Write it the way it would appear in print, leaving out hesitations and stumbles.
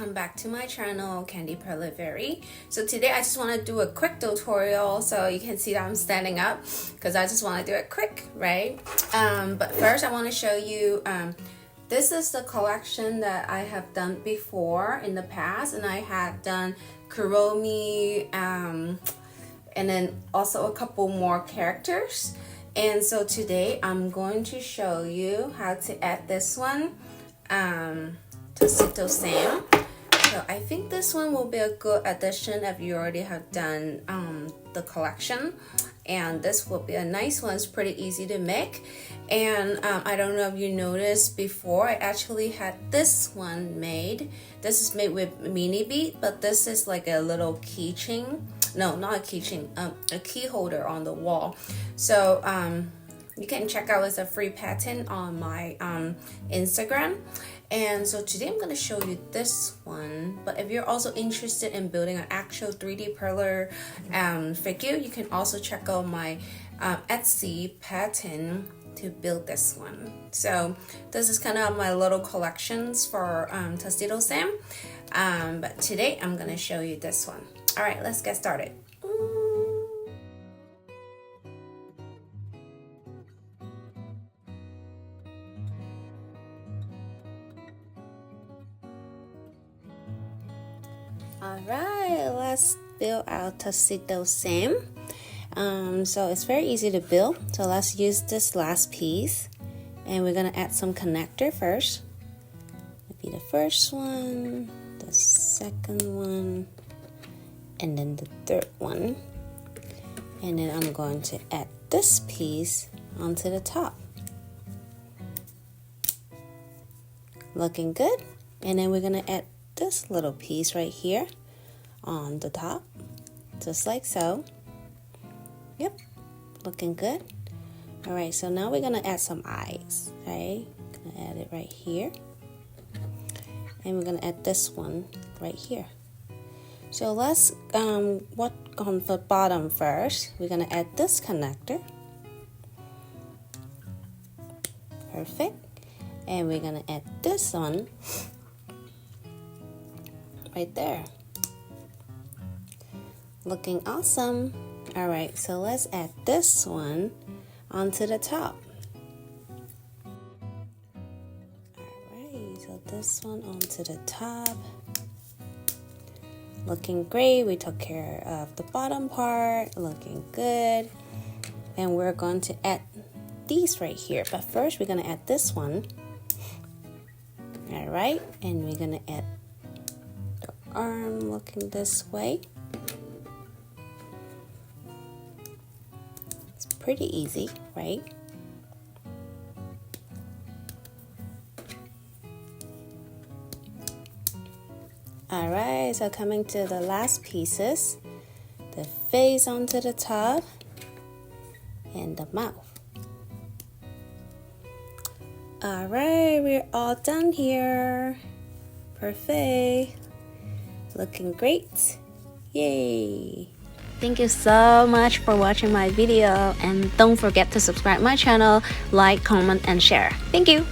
welcome back to my channel, Candy Perler. So today I just want to do a quick tutorial so you can see that I'm standing up because I just want to do it quick, right? But first I want to show you, this is the collection that I have done before in the past, and I had done Kuromi, and then also a couple more characters. And so today I'm going to show you how to add this one, Tuxedo Sam. So I think this one will be a good addition if you already have done the collection, and this will be a nice one. It's pretty easy to make. And I don't know if you noticed before, I actually had this one made. This is made with mini bead, but this is like a little keychain. No, not a keychain, a key holder on the wall. So you can check out as a free pattern on my Instagram. And so today I'm going to show you this one. But if you're also interested in building an actual 3D Perler figure, you can also check out my Etsy pattern to build this one. So this is kind of my little collections for Tuxedo Sam. But today I'm going to show you this one. All right, let's get started. Alright, let's build our Tuxedo Sam. So it's very easy to build. So let's use this last piece. And we're going to add some connector first. Maybe the first one, the second one, and then the third one. And then I'm going to add this piece onto the top. Looking good. And then we're going to add this little piece right here on the top, just like so. Yep, looking good. All right, so now we're gonna add some eyes. Okay, gonna add it right here, and we're gonna add this one right here. So let's work on the bottom first. We're gonna add this connector. Perfect. And we're gonna add this one right there. Looking awesome. All right, so let's add this one onto the top. All right, so this one onto the top. Looking great. We took care of the bottom part. Looking good. And we're going to add these right here. But first we're gonna add this one. All right, and we're gonna add arm looking this way. It's pretty easy, right? All right, so coming to the last pieces, the face onto the top and the mouth. All right, we're all done here. Perfect. Looking great. Yay. Thank you so much for watching my video, and don't forget to subscribe my channel, like, comment, and share. Thank you.